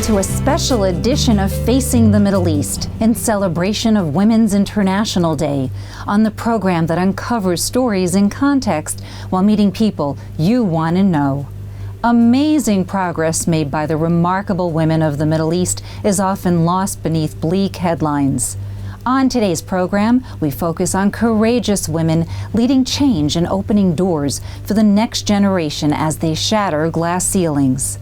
to a special edition of Facing the Middle East in celebration of Women's International Day on the program that uncovers stories in context while meeting people you want to know. Amazing progress made by the remarkable women of the Middle East is often lost beneath bleak headlines. On today's program, we focus on courageous women leading change and opening doors for the next generation as they shatter glass ceilings.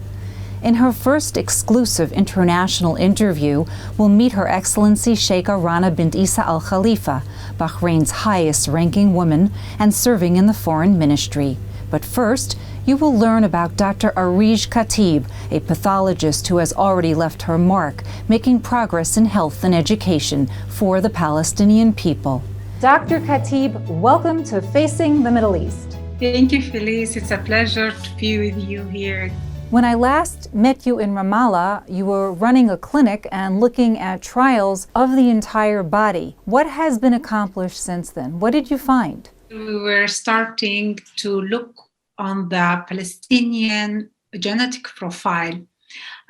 In her first exclusive international interview, we'll meet Her Excellency Sheikha Rana bint Isa Al Khalifa, Bahrain's highest-ranking woman and serving in the foreign ministry. But first, you will learn about Dr. Arij Khatib, a pathologist who has already left her mark, making progress in health and education for the Palestinian people. Dr. Khatib, welcome to Facing the Middle East. Thank you, Felice. It's a pleasure to be with you here. When I last met you in Ramallah, you were running a clinic and looking at trials of the entire body. What has been accomplished since then? What did you find? We were starting to look on the Palestinian genetic profile.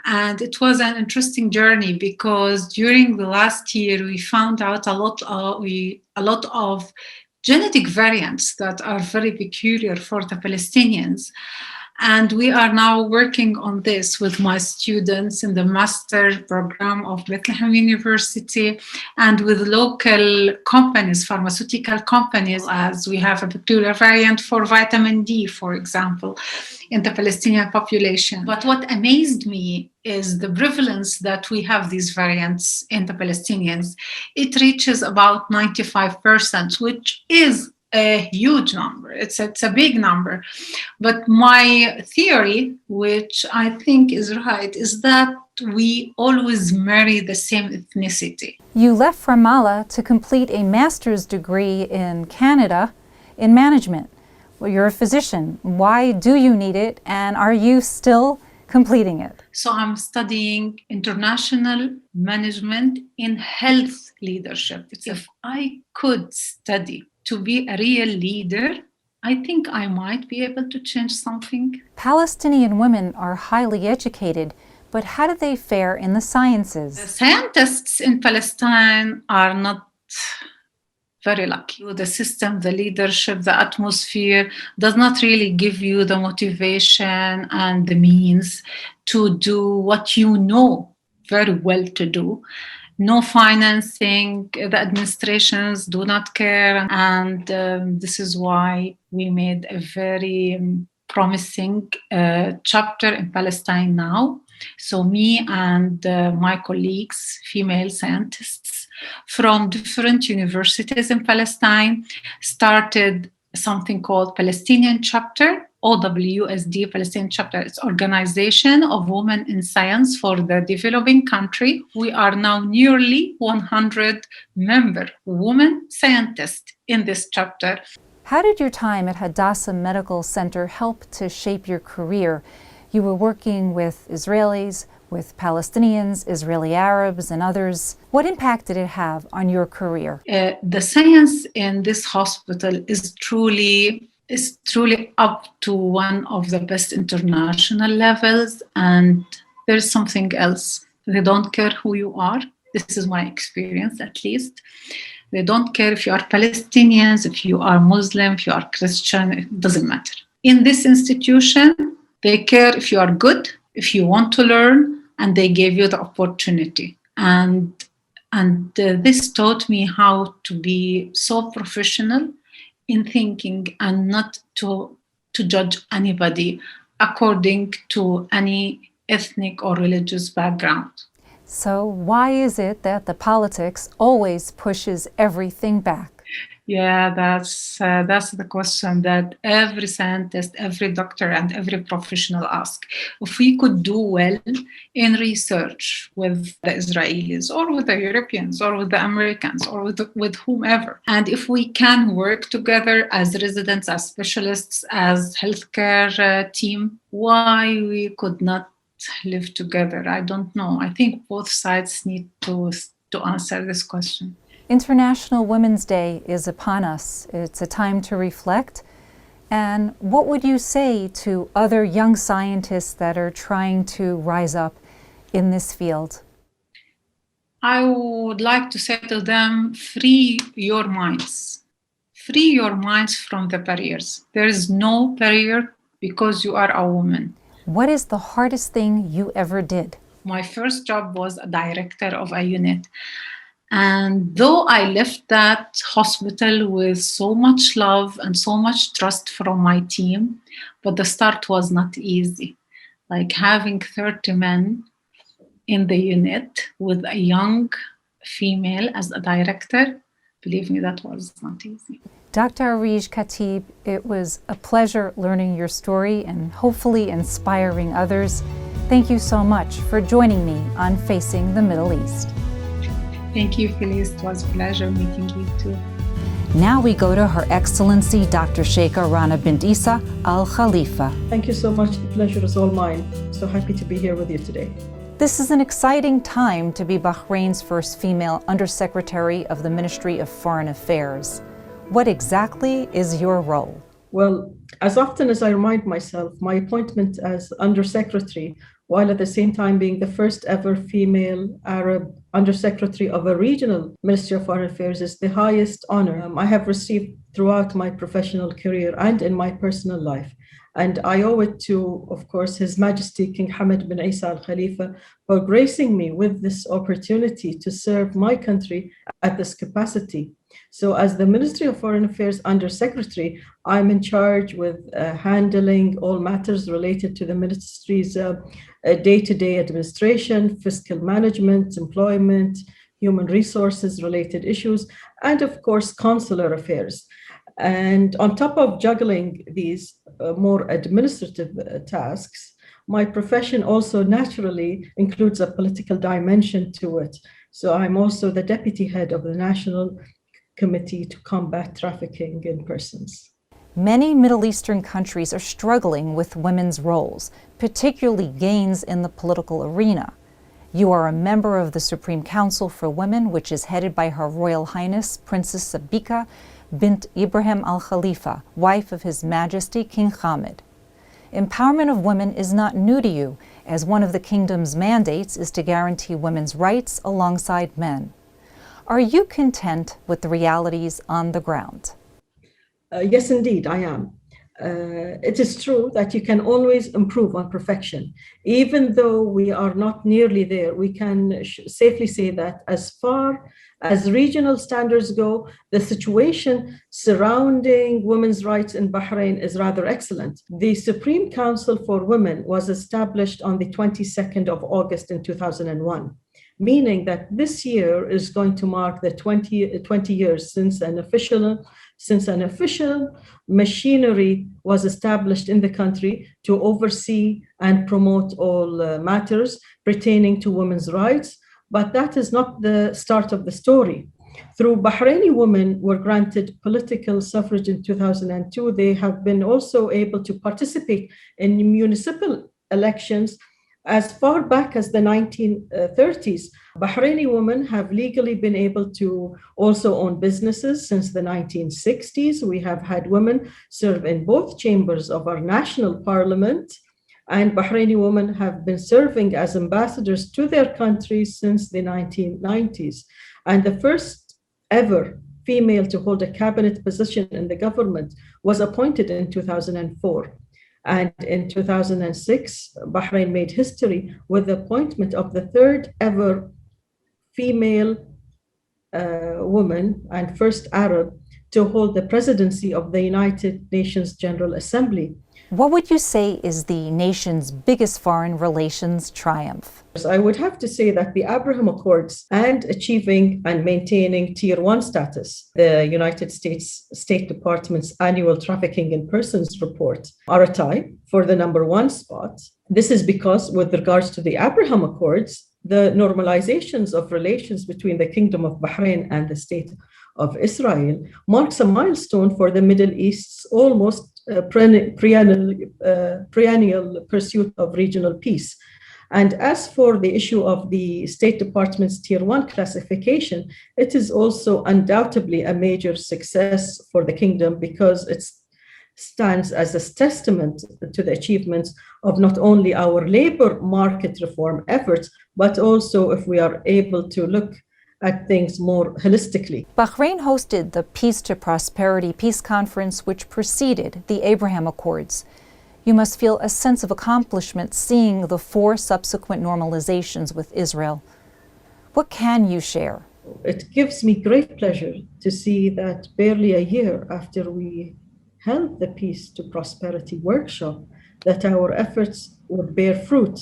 And it was an interesting journey because during the last year, we found out a lot of genetic variants that are very peculiar for the Palestinians. And we are now working on this with my students in the master program of Bethlehem University and with local companies, pharmaceutical companies, as we have a peculiar variant for vitamin D, for example, in the Palestinian population. But what amazed me is the prevalence that we have these variants in the Palestinians. It reaches about 95%, which is a huge number. It's a big number. But my theory, which I think is right, is that we always marry the same ethnicity. You left Ramallah to complete a master's degree in Canada in management. Well, you're a physician. Why do you need it, and are you still completing it? So I'm studying international management in health leadership. If I could study to be a real leader, I think I might be able to change something. Palestinian women are highly educated, but how do they fare in the sciences? The scientists in Palestine are not very lucky. The system, the leadership, the atmosphere does not really give you the motivation and the means to do what you know very well to do. No financing, the administrations do not care, and this is why we made a very promising chapter in Palestine now. So me and my colleagues, female scientists from different universities in Palestine, started something called Palestinian Chapter, OWSD, Palestinian Chapter. It's Organization of Women in Science for the Developing Country. We are now nearly 100 member women scientists in this chapter. How did your time at Hadassah Medical Center help to shape your career? You were working with Israelis, with Palestinians, Israeli Arabs, and others. What impact did it have on your career? The science in this hospital is truly up to one of the best international levels, and there's something else. They don't care who you are. This is my experience, at least. They don't care if you are Palestinians, if you are Muslim, if you are Christian, it doesn't matter. In this institution, they care if you are good, if you want to learn, and they gave you the opportunity. And this taught me how to be so professional in thinking and not to judge anybody according to any ethnic or religious background. So why is it that the politics always pushes everything back? Yeah, that's the question that every scientist, every doctor, and every professional ask. If we could do well in research with the Israelis or with the Europeans or with the Americans or with whomever, and if we can work together as residents, as specialists, as healthcare team, why we could not live together? I don't know. I think both sides need to answer this question. International Women's Day is upon us. It's a time to reflect. And what would you say to other young scientists that are trying to rise up in this field? I would like to say to them, free your minds. Free your minds from the barriers. There is no barrier because you are a woman. What is the hardest thing you ever did? My first job was a director of a unit. And though I left that hospital with so much love and so much trust from my team, but the start was not easy. Like having 30 men in the unit with a young female as a director, believe me, that was not easy. Dr. Arij Khatib, it was a pleasure learning your story and hopefully inspiring others. Thank you so much for joining me on Facing the Middle East. Thank you, Felice. It was a pleasure meeting you too. Now we go to Her Excellency Dr. Sheikha Rana bint Isa Al Khalifa. Thank you so much. The pleasure is all mine. So happy to be here with you today. This is an exciting time to be Bahrain's first female Undersecretary of the Ministry of Foreign Affairs. What exactly is your role? Well, as often as I remind myself, my appointment as Undersecretary, while at the same time being the first ever female Arab Undersecretary of a regional Ministry of Foreign Affairs, is the highest honor I have received throughout my professional career and in my personal life. And I owe it to, of course, His Majesty King Hamad bin Isa Al Khalifa for gracing me with this opportunity to serve my country at this capacity. So as the Ministry of Foreign Affairs Undersecretary, I'm in charge with handling all matters related to the ministry's day-to-day administration, fiscal management, employment, human resources related issues, and of course, consular affairs. And on top of juggling these more administrative tasks, my profession also naturally includes a political dimension to it. So I'm also the deputy head of the National Committee to Combat Trafficking in Persons. Many Middle Eastern countries are struggling with women's roles, particularly gains in the political arena. You are a member of the Supreme Council for Women, which is headed by Her Royal Highness Princess Sabika bint Ibrahim Al Khalifa, wife of His Majesty King Hamad. Empowerment of women is not new to you, as one of the kingdom's mandates is to guarantee women's rights alongside men. Are you content with the realities on the ground? Yes, indeed, I am. It is true that you can always improve on perfection. Even though we are not nearly there, we can safely say that as far as regional standards go, the situation surrounding women's rights in Bahrain is rather excellent. The Supreme Council for Women was established on the 22nd of August in 2001. Meaning that this year is going to mark the 20 years since an official machinery was established in the country to oversee and promote all matters pertaining to women's rights. But that is not the start of the story. Through Bahraini women were granted political suffrage in 2002, they have been also able to participate in municipal elections as far back as the 1930s. Bahraini women have legally been able to also own businesses since the 1960s. We have had women serve in both chambers of our national parliament, and Bahraini women have been serving as ambassadors to their countries since the 1990s. And the first ever female to hold a cabinet position in the government was appointed in 2004. And in 2006, Bahrain made history with the appointment of the third ever female woman and first Arab to hold the presidency of the United Nations General Assembly. What would you say is the nation's biggest foreign relations triumph? I would have to say that the Abraham Accords and achieving and maintaining Tier 1 status, the United States State Department's annual Trafficking in Persons report, are a tie for the number one spot. This is because, with regards to the Abraham Accords, the normalizations of relations between the Kingdom of Bahrain and the State of Israel marks a milestone for the Middle East's almost perennial pursuit of regional peace. And as for the issue of the State Department's Tier 1 classification, it is also undoubtedly a major success for the kingdom because it's stands as a testament to the achievements of not only our labor market reform efforts, but also if we are able to look at things more holistically. Bahrain hosted the Peace to Prosperity Peace Conference, which preceded the Abraham Accords. You must feel a sense of accomplishment seeing the 4 subsequent normalizations with Israel. What can you share? It gives me great pleasure to see that barely a year after we held the Peace to Prosperity workshop, that our efforts would bear fruit.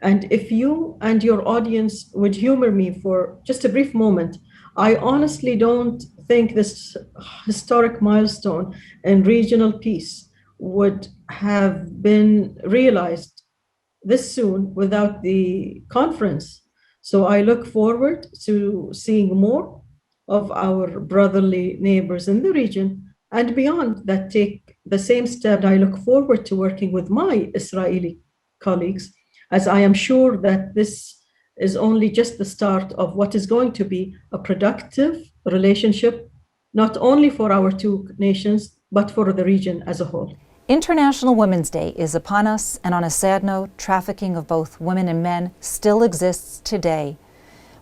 And if you and your audience would humor me for just a brief moment, I honestly don't think this historic milestone in regional peace would have been realized this soon without the conference. So I look forward to seeing more of our brotherly neighbors in the region and beyond that take the same step. I look forward to working with my Israeli colleagues, as I am sure that this is only just the start of what is going to be a productive relationship, not only for our 2 nations, but for the region as a whole. International Women's Day is upon us, and on a sad note, trafficking of both women and men still exists today.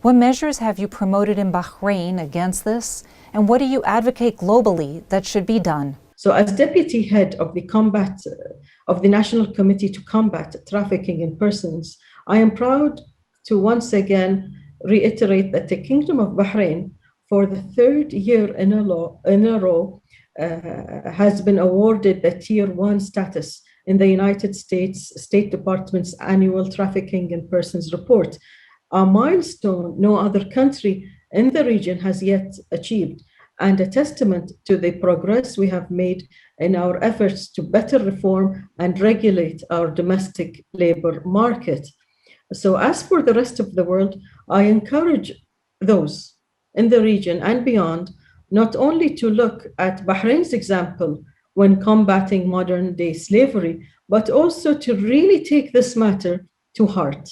What measures have you promoted in Bahrain against this, and what do you advocate globally that should be done? So as deputy head of the National Committee to Combat Trafficking in Persons, I am proud to once again reiterate that the Kingdom of Bahrain, for the 3rd year in a row, has been awarded the Tier 1 status in the United States State Department's annual Trafficking in Persons report, a milestone no other country in the region has yet achieved, and a testament to the progress we have made in our efforts to better reform and regulate our domestic labor market. So as for the rest of the world, I encourage those in the region and beyond not only to look at Bahrain's example when combating modern-day slavery, but also to really take this matter to heart.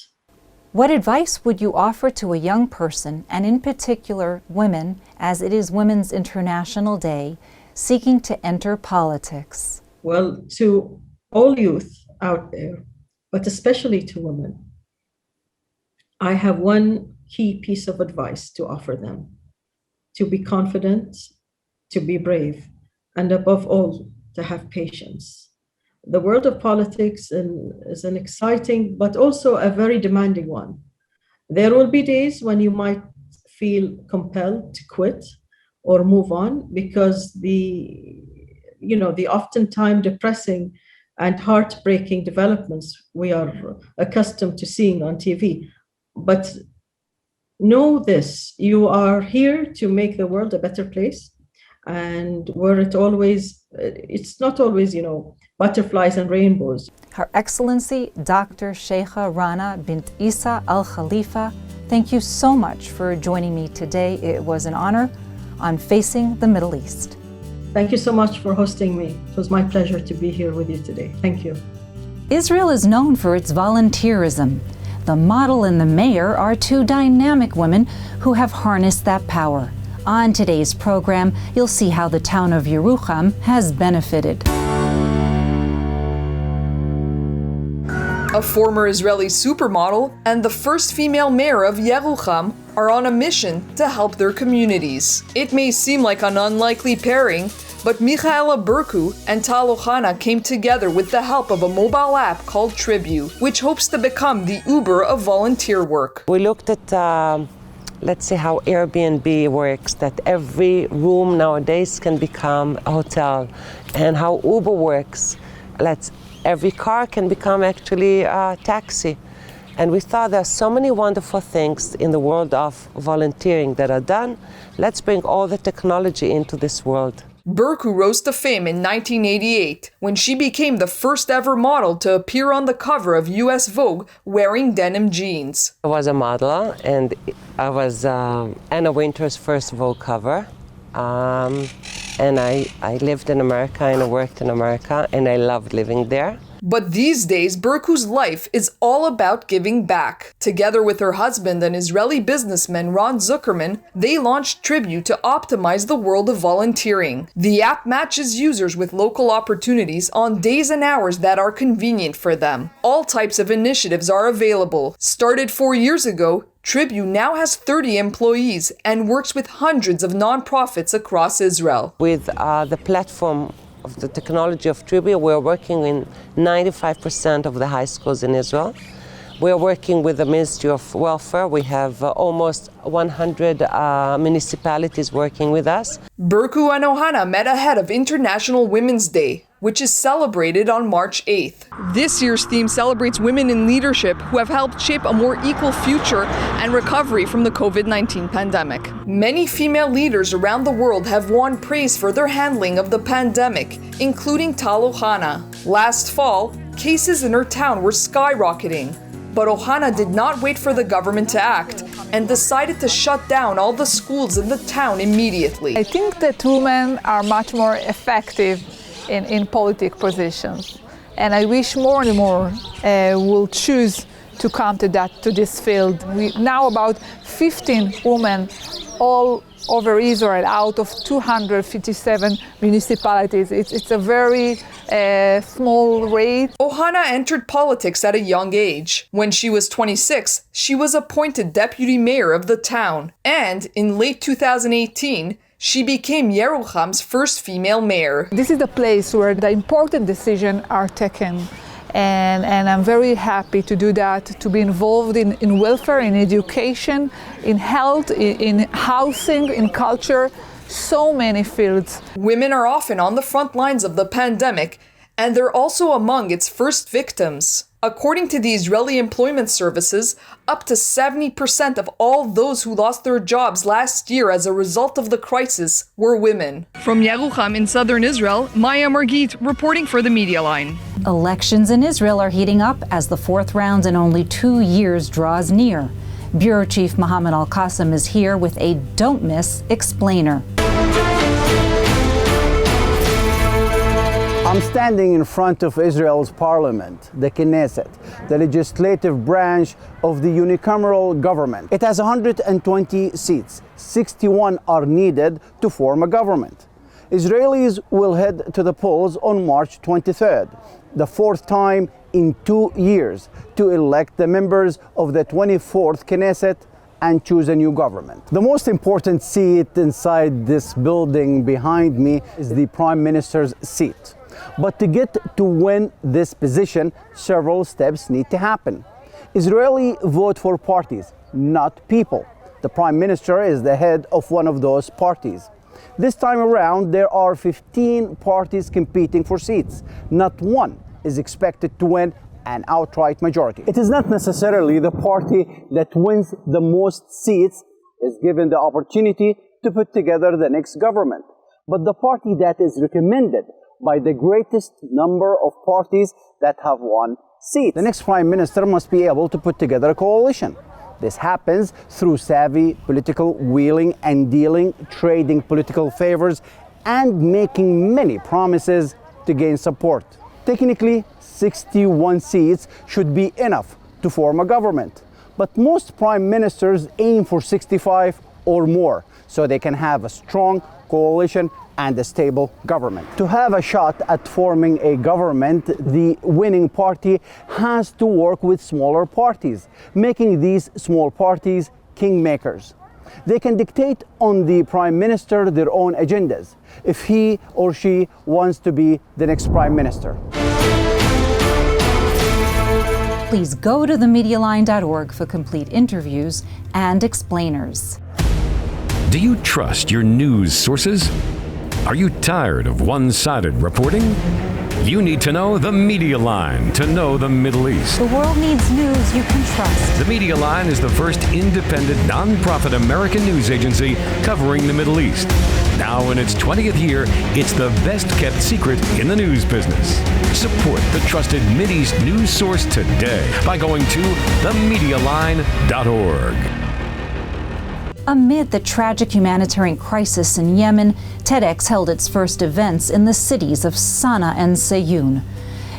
What advice would you offer to a young person, and in particular women, as it is Women's International Day, seeking to enter politics? Well, to all youth out there, but especially to women, I have one key piece of advice to offer them: to be confident, to be brave, and above all, to have patience. The world of politics is an exciting, but also a very demanding one. There will be days when you might feel compelled to quit or move on because the oftentimes depressing and heartbreaking developments we are accustomed to seeing on TV. But know this: you are here to make the world a better place, and where it's not always, butterflies and rainbows. Her Excellency, Dr. Sheikha Rana bint Isa Al Khalifa, thank you so much for joining me today. It was an honor on Facing the Middle East. Thank you so much for hosting me. It was my pleasure to be here with you today. Thank you. Israel is known for its volunteerism. The model and the mayor are 2 dynamic women who have harnessed that power. On today's program, you'll see how the town of Yerucham has benefited. A former Israeli supermodel and the first female mayor of Yerucham are on a mission to help their communities. It may seem like an unlikely pairing, but Michaela Berku and Tal Ohana came together with the help of a mobile app called Tribu, which hopes to become the Uber of volunteer work. We looked at let's see how Airbnb works, that every room nowadays can become a hotel, and how Uber works. Every car can become actually a taxi. And we thought there are so many wonderful things in the world of volunteering that are done. Let's bring all the technology into this world. Berku rose to fame in 1988 when she became the first ever model to appear on the cover of US Vogue wearing denim jeans. I was a model, and I was Anna Wintour's first Vogue cover. And I lived in America and I worked in America, and I loved living there. But these days, Berku's life is all about giving back. Together with her husband and Israeli businessman Ron Zuckerman, they launched Tribute to optimize the world of volunteering. The app matches users with local opportunities on days and hours that are convenient for them. All types of initiatives are available. Started 4 years ago, Tribute now has 30 employees and works with hundreds of nonprofits across Israel. With the platform of the technology of Tribute, we're working in 95% of the high schools in Israel. We're working with the Ministry of Welfare. We have almost 100 municipalities working with us. Berku and Ohana met ahead of International Women's Day, which is celebrated on March 8th. This year's theme celebrates women in leadership who have helped shape a more equal future and recovery from the COVID-19 pandemic. Many female leaders around the world have won praise for their handling of the pandemic, including Tal Ohana. Last fall, cases in her town were skyrocketing. But Ohana did not wait for the government to act and decided to shut down all the schools in the town immediately. I think that women are much more effective in political positions, and I wish more and more will choose to come to this field. We now about 15 women all over Israel out of 257 municipalities. It's a very small rate. Ohana entered politics at a young age. When she was 26, she was appointed deputy mayor of the town. And in late 2018, she became Yerucham's first female mayor. This is the place where the important decisions are taken. And I'm very happy to do that, to be involved in welfare, in education, in health, in housing, in culture, so many fields. Women are often on the front lines of the pandemic, and they're also among its first victims. According to the Israeli Employment Services, up to 70% of all those who lost their jobs last year as a result of the crisis were women. From Yerucham in southern Israel, Maya Margit reporting for the Media Line. Elections in Israel are heating up as the fourth round in only 2 years draws near. Bureau Chief Mohammed Al-Qasim is here with a don't miss explainer. I'm standing in front of Israel's parliament, the Knesset, the legislative branch of the unicameral government. It has 120 seats. 61 are needed to form a government. Israelis will head to the polls on March 23rd, the fourth time in 2 years, to elect the members of the 24th Knesset and choose a new government. The most important seat inside this building behind me is the Prime Minister's seat. But to get to win this position, several steps need to happen. Israelis vote for parties, not people. The Prime Minister is the head of one of those parties. This time around, there are 15 parties competing for seats. Not one is expected to win an outright majority. It is not necessarily the party that wins the most seats is given the opportunity to put together the next government, but the party that is recommended by the greatest number of parties that have won seats. The next Prime Minister must be able to put together a coalition. This happens through savvy political wheeling and dealing, trading political favors, and making many promises to gain support. Technically, 61 seats should be enough to form a government, but most prime ministers aim for 65 or more so they can have a strong coalition and a stable government. To have a shot at forming a government, the winning party has to work with smaller parties, making these small parties kingmakers. They can dictate on the prime minister their own agendas if he or she wants to be the next prime minister. Please go to themedialine.org for complete interviews and explainers. Do you trust your news sources? Are you tired of one-sided reporting? You need to know the Media Line to know the Middle East. The world needs news you can trust. The Media Line is the first independent, non-profit American news agency covering the Middle East. Now in its 20th year, it's the best-kept secret in the news business. Support the trusted Mideast news source today by going to themedialine.org. Amid the tragic humanitarian crisis in Yemen, TEDx held its first events in the cities of Sana'a and Sayun.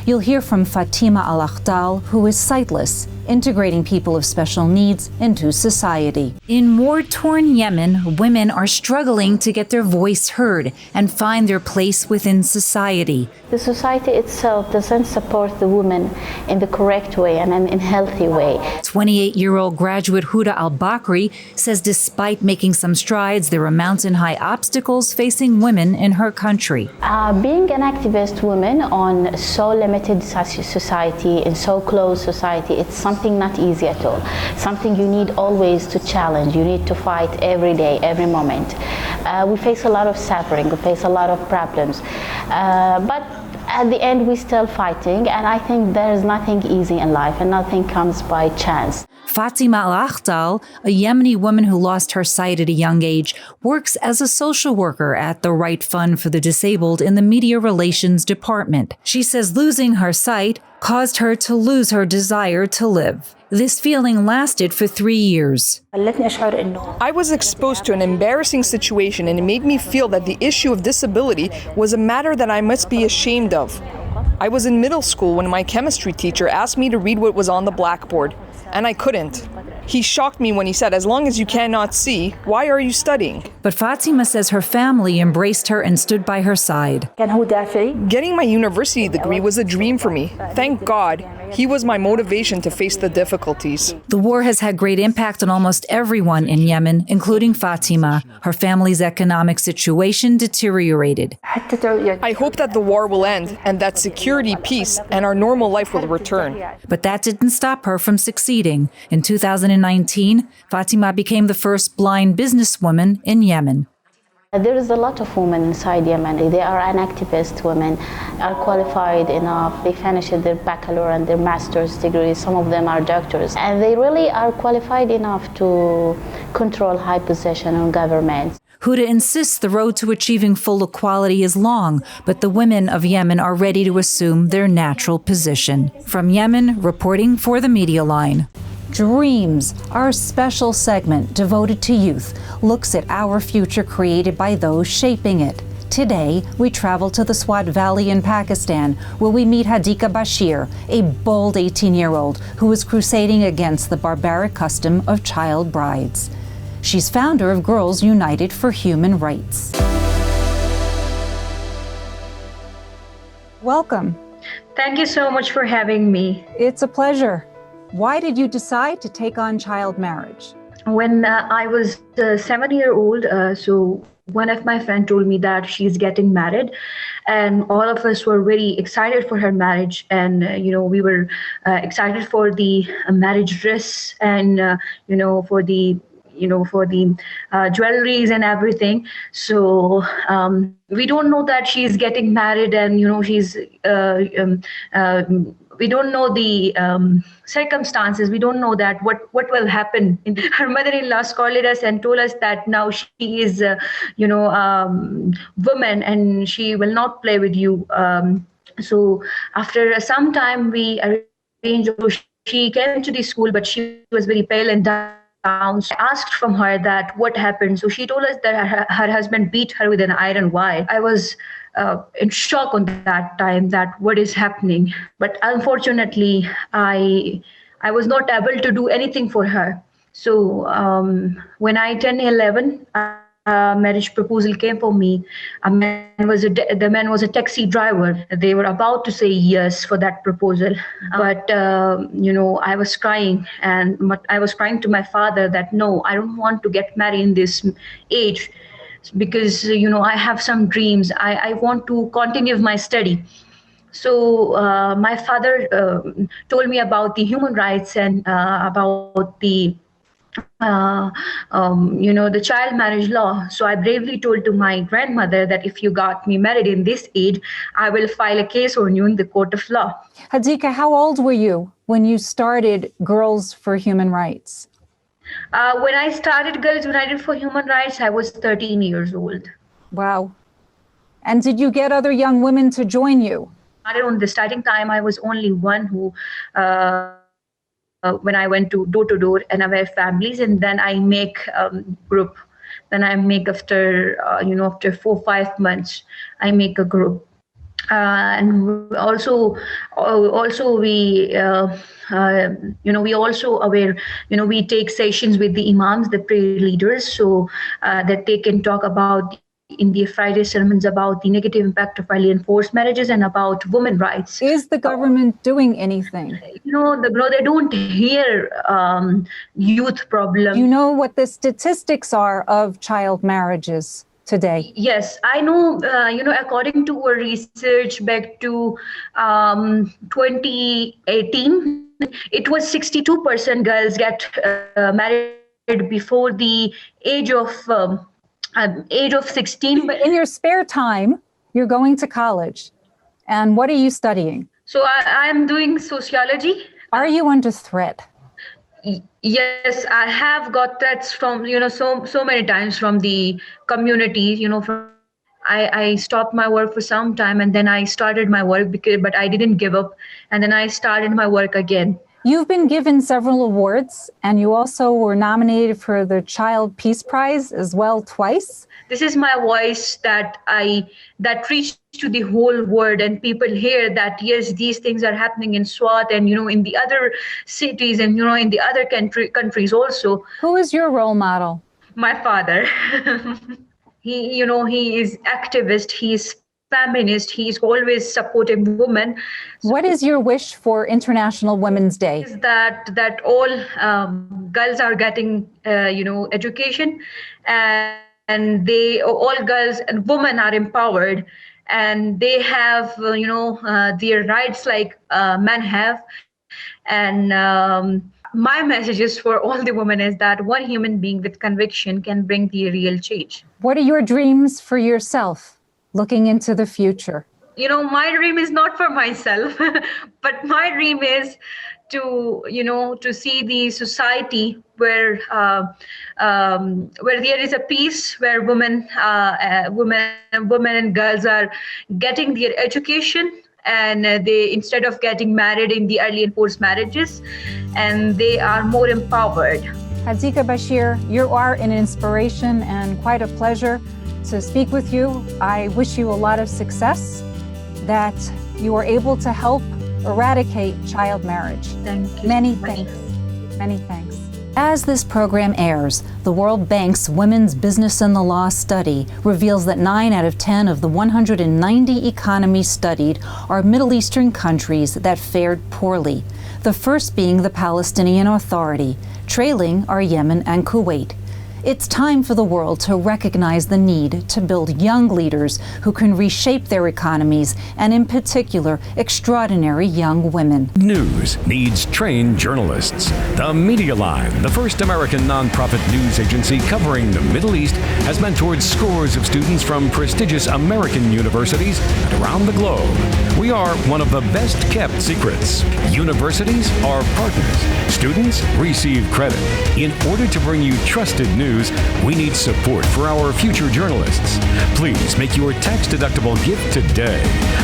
You'll hear from Fatima Al-Akhtal, who is sightless, integrating people of special needs into society. In war-torn Yemen, women are struggling to get their voice heard and find their place within society. The society itself doesn't support the woman in the correct way and in a healthy way. 28-year-old graduate Huda Al-Bakri says despite making some strides, there are mountain-high obstacles facing women in her country. Being an activist woman on so limited society, in so close society, it's something not easy at all. Something you need always to challenge. You need to fight every day, every moment. We face a lot of suffering, we face a lot of problems. But at the end, we're still fighting, and I think there's nothing easy in life and nothing comes by chance. Fatima Al-Akhtal, a Yemeni woman who lost her sight at a young age, works as a social worker at the Right Fund for the Disabled in the Media Relations Department. She says losing her sight caused her to lose her desire to live. This feeling lasted for 3 years. I was exposed to an embarrassing situation, and it made me feel that the issue of disability was a matter that I must be ashamed of. I was in middle school when my chemistry teacher asked me to read what was on the blackboard, and I couldn't. He shocked me when he said, "As long as you cannot see, why are you studying?" But Fatima says her family embraced her and stood by her side. Getting my university degree was a dream for me. Thank God, he was my motivation to face the difficulties. The war has had great impact on almost everyone in Yemen, including Fatima. Her family's economic situation deteriorated. I hope that the war will end and that security, peace, and our normal life will return. But that didn't stop her from succeeding. In 2019, Fatima became the first blind businesswoman in Yemen. There is a lot of women inside Yemen. They are an activist women, are qualified enough. They finished their bachelor and their master's degree. Some of them are doctors. And they really are qualified enough to control high position in government. Huda insists the road to achieving full equality is long, but the women of Yemen are ready to assume their natural position. From Yemen, reporting for the Media Line. Dreams, our special segment devoted to youth, looks at our future created by those shaping it. Today, we travel to the Swat Valley in Pakistan, where we meet Hadika Bashir, a bold 18-year-old who is crusading against the barbaric custom of child brides. She's founder of Girls United for Human Rights. Welcome. Thank you so much for having me. It's a pleasure. Why did you decide to take on child marriage? When I was 7-year-old, so one of my friends told me that she's getting married, and all of us were very excited for her marriage. And, we were excited for the marriage dress and, for the jewelries and everything. So we don't know that she's getting married, and we don't know the circumstances. We don't know that what will happen. Her mother-in-law scolded us and told us that now she is, woman, and she will not play with you. So after some time, we arranged. She came to the school, but she was very pale and down. I asked from her that what happened. So she told us that her husband beat her with an iron wire. I was in shock on that time, that what is happening. But unfortunately, I was not able to do anything for her. So when I turned 11, a marriage proposal came for me. The man was a taxi driver. They were about to say yes for that proposal. But, I was crying, and I was crying to my father that, no, I don't want to get married in this age, because, I have some dreams. I want to continue my study. So my father told me about the human rights and about the the child marriage law. So I bravely told to my grandmother that if you got me married in this age, I will file a case on you in the court of law. Hadika, how old were you when you started Girls for Human Rights? When I started Girls United for Human Rights, I was 13 years old. Wow. And did you get other young women to join you? On the starting time, I was only one who, when I went to door and aware families, and then I make group. Then I make after 4-5 months, I make a group. and also we we also aware, we take sessions with the imams, the prayer leaders, so that they can talk about in the Friday sermons about the negative impact of early and forced marriages and about women rights. Is the government doing anything? They don't hear youth problems. Do you know what the statistics are of child marriages today? Yes, I know, according to our research back to 2018, it was 62% girls get married before the age of 16. But in your spare time, you're going to college. And what are you studying? So I'm doing sociology. Are you under threat? Yes, I have got threats from, so many times from the community, I stopped my work for some time and then I started my work but I didn't give up. And then I started my work again. You've been given several awards, and you also were nominated for the Child Peace Prize as well twice. This is my voice that reached to the whole world, and people hear that, yes, these things are happening in Swat and, in the other cities and, in the other countries also. Who is your role model? My father. He is activist. He is feminist. He is always supporting women. What is your wish for International Women's Day? Is that all girls are getting education, and all girls and women are empowered, and they have their rights like men have. And my message is for all the women is that one human being with conviction can bring the real change. What are your dreams for yourself? Looking into the future? My dream is not for myself, but my dream is to see the society where there is a peace, where women and girls are getting their education, and they, instead of getting married in the early and forced marriages, and they are more empowered. Hadika Bashir, you are an inspiration and quite a pleasure to speak with you. I wish you a lot of success, that you are able to help eradicate child marriage. Thank you. Many thanks. Many thanks. As this program airs, the World Bank's Women's Business and the Law study reveals that 9 out of 10 of the 190 economies studied are Middle Eastern countries that fared poorly, the first being the Palestinian Authority, trailing are Yemen and Kuwait. It's time for the world to recognize the need to build young leaders who can reshape their economies, and in particular, extraordinary young women. News needs trained journalists. The Media Line, the first American nonprofit news agency covering the Middle East, has mentored scores of students from prestigious American universities and around the globe. We are one of the best kept secrets. Universities are partners. Students receive credit. In order to bring you trusted news, we need support for our future journalists. Please make your tax-deductible gift today.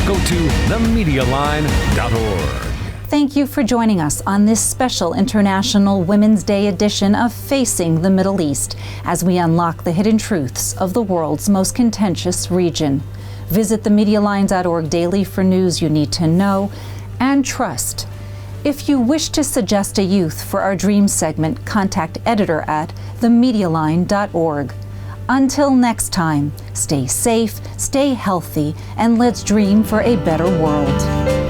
Go to themedialine.org. Thank you for joining us on this special International Women's Day edition of Facing the Middle East, as we unlock the hidden truths of the world's most contentious region. Visit themedialine.org daily for news you need to know and trust. If you wish to suggest a youth for our Dream segment, contact editor at themedialine.org. Until next time, stay safe, stay healthy, and let's dream for a better world.